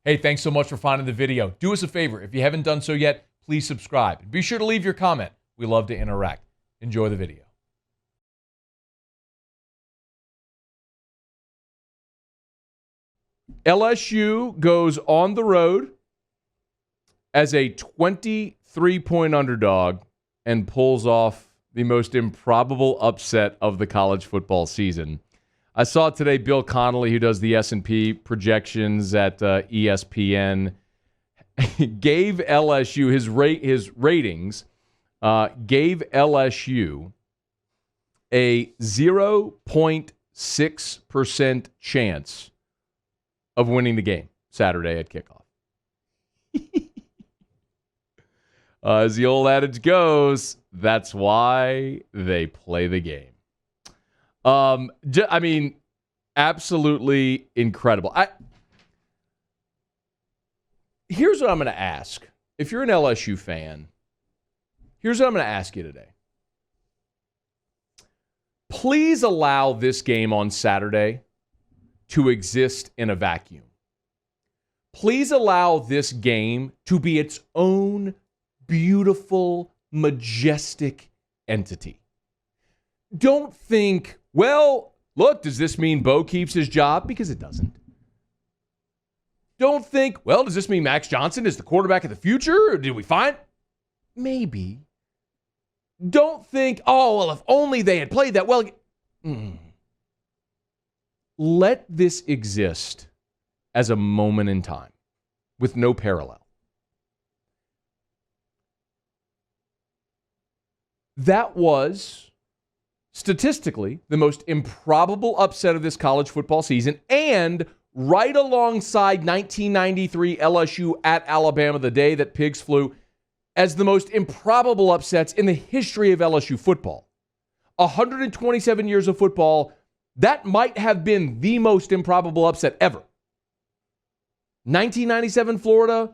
Hey, thanks so much for finding the video. Do us a favor. If you haven't done so yet, please subscribe. Be sure to leave your comment. We love to interact. Enjoy the video. LSU goes on the road as a 23-point underdog and pulls off the most improbable upset of the college football season. I saw today Bill Connolly, who does the S&P projections at ESPN, gave LSU his ratings, gave LSU a 0.6% chance of winning the game Saturday at kickoff. As the old adage goes, that's why they play the game. I mean, absolutely incredible. Here's what I'm going to ask. If you're an LSU fan, here's what I'm going to ask you today. Please allow this game on Saturday to exist in a vacuum. Please allow this game to be its own beautiful, majestic entity. Don't think, well, look, does this mean Bo keeps his job? Because it doesn't. Don't think, well, does this mean Max Johnson is the quarterback of the future? Or did we find? Maybe. Don't think, oh, well, if only they had played that well. Let this exist as a moment in time with no parallel. That was statistically the most improbable upset of this college football season, and right alongside 1993 LSU at Alabama, the day that pigs flew, as the most improbable upsets in the history of LSU football. 127 years of football, that might have been the most improbable upset ever. 1997 Florida,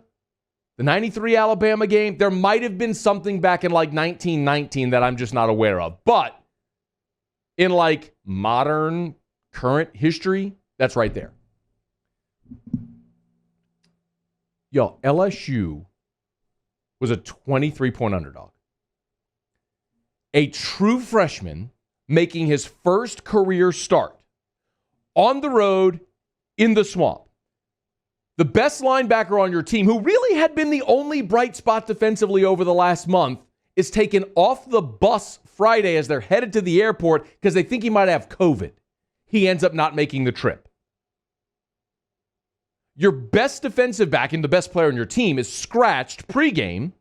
the 93 Alabama game, there might have been something back in like 1919 that I'm just not aware of. But in like modern, current history, that's right there. Yo, LSU was a 23-point underdog. A true freshman making his first career start on the road in the swamp. The best linebacker on your team, who really had been the only bright spot defensively over the last month, is taken off the bus Friday as they're headed to the airport because they think he might have COVID. He ends up not making the trip. Your best defensive back and the best player on your team is scratched pregame.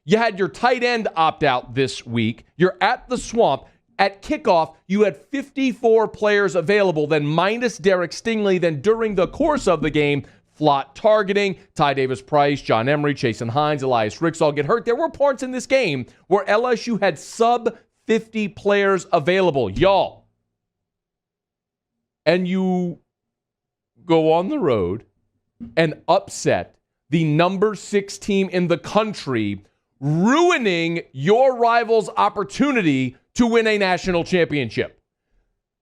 You had your tight end opt out this week. You're at the swamp. At kickoff, you had 54 players available, then minus Derek Stingley. Then during the course of the game, Flott targeting, Ty Davis-Price, John Emery, Chasen Hines, Elias Ricks all get hurt. There were parts in this game where LSU had sub 50 players available. Y'all. And you go on the road and upset the number 6 team in the country, ruining your rival's opportunity to win a national championship.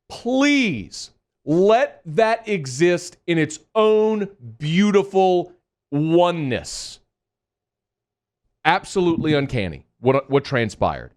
Please let that exist in its own beautiful oneness. Absolutely uncanny what transpired.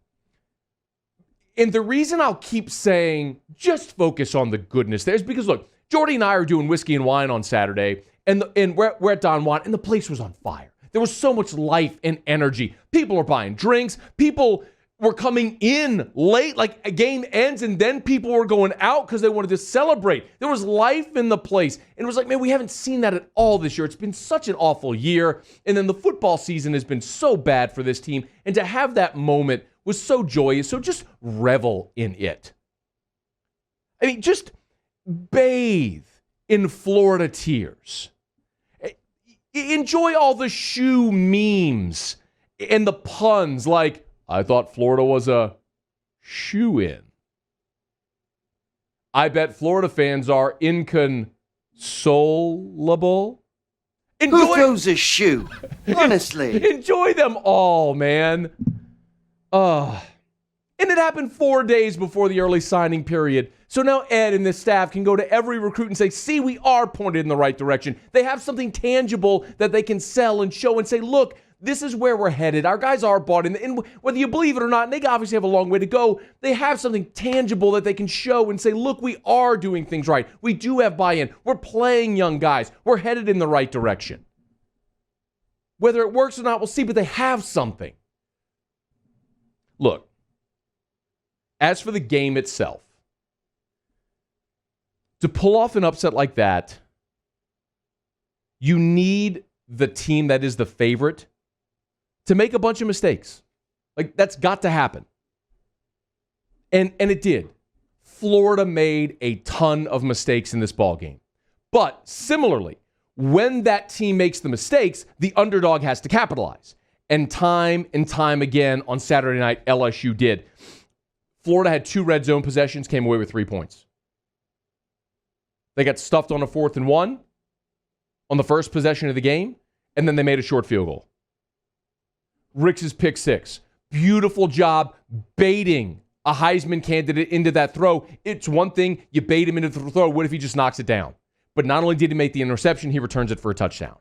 And the reason I'll keep saying just focus on the goodness there is because, look, Jordy and I are doing whiskey and wine on Saturday, and we're at Don Juan, and the place was on fire. There was so much life and energy. People were buying drinks. People were coming in late, like a game ends, and then people were going out because they wanted to celebrate. There was life in the place. And it was like, man, we haven't seen that at all this year. It's been such an awful year. And then the football season has been so bad for this team. And to have that moment was so joyous. So just revel in it. I mean, just bathe in Florida tears. Enjoy all the shoe memes and the puns like, I thought Florida was a shoe-in. I bet Florida fans are inconsolable. Who throws a shoe? Honestly. Enjoy them all, man. And it happened 4 days before the early signing period. So now Ed and this staff can go to every recruit and say, see, we are pointed in the right direction. They have something tangible that they can sell and show and say, look, this is where we're headed. Our guys are bought in. And whether you believe it or not, and they obviously have a long way to go, they have something tangible that they can show and say, look, we are doing things right. We do have buy-in. We're playing young guys. We're headed in the right direction. Whether it works or not, we'll see, but they have something. Look, as for the game itself, to pull off an upset like that, you need the team that is the favorite to make a bunch of mistakes. Like, that's got to happen. And it did. Florida made a ton of mistakes in this ballgame. But similarly, when that team makes the mistakes, the underdog has to capitalize. And time again on Saturday night, LSU did. Florida had 2 red zone possessions, came away with 3 points. They got stuffed on a 4th and 1 on the first possession of the game, and then they made a short field goal. Ricks's pick 6. Beautiful job baiting a Heisman candidate into that throw. It's one thing, you bait him into the throw. What if he just knocks it down? But not only did he make the interception, he returns it for a touchdown.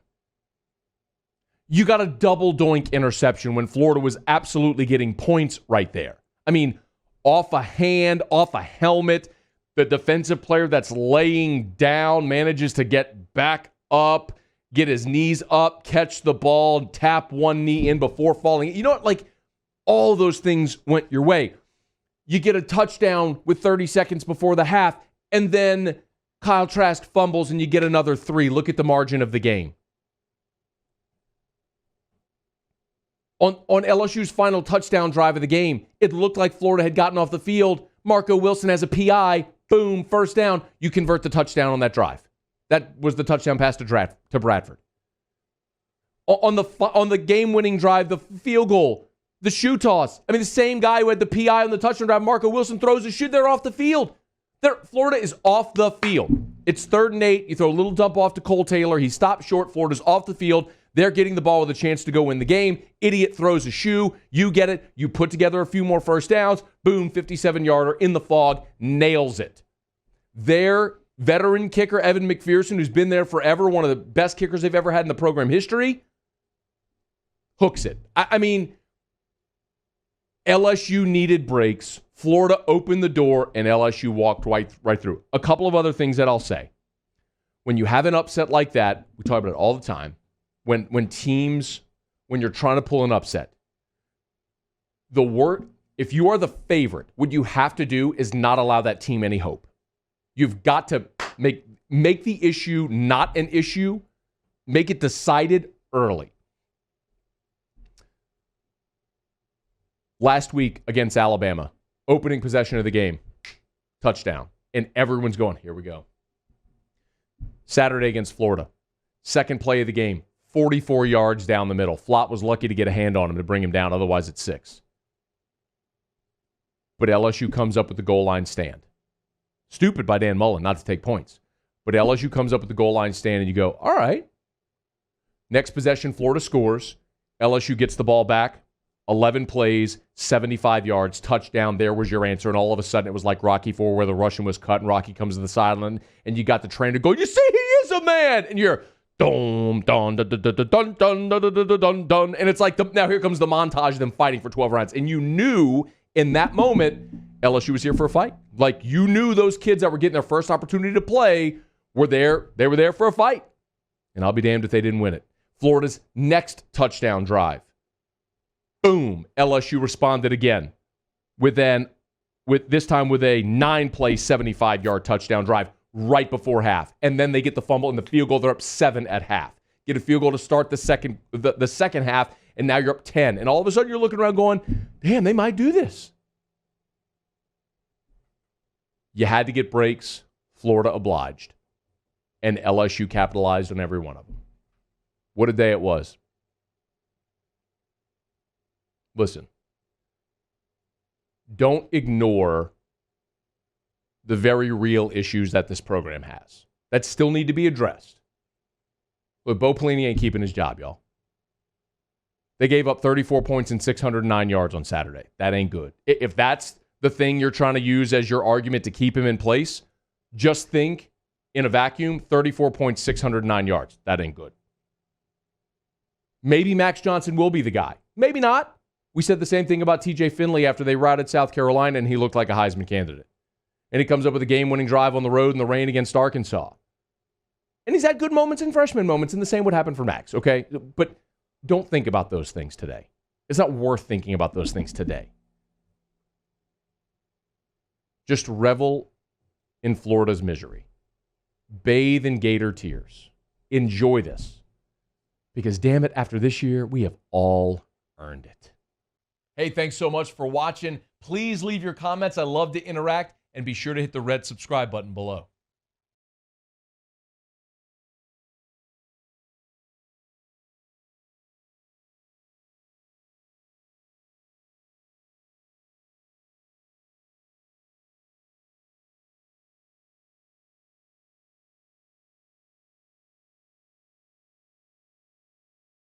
You got a double doink interception when Florida was absolutely getting points right there. I mean, off a hand, off a helmet. The defensive player that's laying down manages to get back up, get his knees up, catch the ball, tap one knee in before falling. You know what? Like, all those things went your way. You get a touchdown with 30 seconds before the half, and then Kyle Trask fumbles and you get another 3. Look at the margin of the game. On LSU's final touchdown drive of the game, it looked like Florida had gotten off the field. Marco Wilson has a PI. Boom, first down. You convert the touchdown on that drive. That was the touchdown pass to Bradford. On the game-winning drive, the field goal, the shoe toss. I mean, the same guy who had the PI on the touchdown drive, Marco Wilson, throws a shoe. They're off the field. Florida is off the field. It's 3rd and 8. You throw a little dump off to Cole Taylor. He stops short. Florida's off the field. They're getting the ball with a chance to go win the game. Idiot throws a shoe. You get it. You put together a few more first downs. Boom, 57-yarder in the fog. Nails it. Their veteran kicker, Evan McPherson, who's been there forever, one of the best kickers they've ever had in the program history, hooks it. I mean, LSU needed breaks. Florida opened the door, and LSU walked right through. A couple of other things that I'll say. When you have an upset like that, we talk about it all the time, when you're trying to pull an upset, if you are the favorite, what you have to do is not allow that team any hope. You've got to make the issue not an issue, make it decided early. Last week against Alabama, opening possession of the game, touchdown, and everyone's going, here we go. Saturday against Florida, second play of the game, 44 yards down the middle. Flott was lucky to get a hand on him to bring him down, otherwise it's 6. But LSU comes up with the goal line stand. Stupid by Dan Mullen not to take points. But LSU comes up with the goal line stand, and you go, all right. Next possession, Florida scores. LSU gets the ball back. 11 plays, 75 yards, touchdown. There was your answer. And all of a sudden, it was like Rocky IV where the Russian was cut, and Rocky comes to the sideline, and you got the trainer go, you see, he is a man. And you're, dun, dun, dun, dun, dun, dun, dun, dun, dun, dun, dun. And it's like, now here comes the montage of them fighting for 12 rounds. And you knew in that moment, LSU was here for a fight. Like, you knew those kids that were getting their first opportunity to play were there. They were there for a fight. And I'll be damned if they didn't win it. Florida's next touchdown drive. Boom. LSU responded again with this time with a 9-play, 75-yard touchdown drive right before half. And then they get the fumble and the field goal. They're up 7 at half. Get a field goal to start the second half, and now you're up 10. And all of a sudden you're looking around going, damn, they might do this. You had to get breaks. Florida obliged. And LSU capitalized on every one of them. What a day it was. Listen, don't ignore the very real issues that this program has that still need to be addressed. But Bo Pelini ain't keeping his job, y'all. They gave up 34 points and 609 yards on Saturday. That ain't good. If that's the thing you're trying to use as your argument to keep him in place, just think in a vacuum, 34.609 yards. That ain't good. Maybe Max Johnson will be the guy. Maybe not. We said the same thing about TJ Finley after they routed South Carolina and he looked like a Heisman candidate. And he comes up with a game-winning drive on the road in the rain against Arkansas. And he's had good moments and freshman moments, and the same would happen for Max, okay? But don't think about those things today. It's not worth thinking about those things today. Just revel in Florida's misery. Bathe in Gator tears. Enjoy this. Because damn it, after this year, we have all earned it. Hey, thanks so much for watching. Please leave your comments. I love to interact. And be sure to hit the red subscribe button below.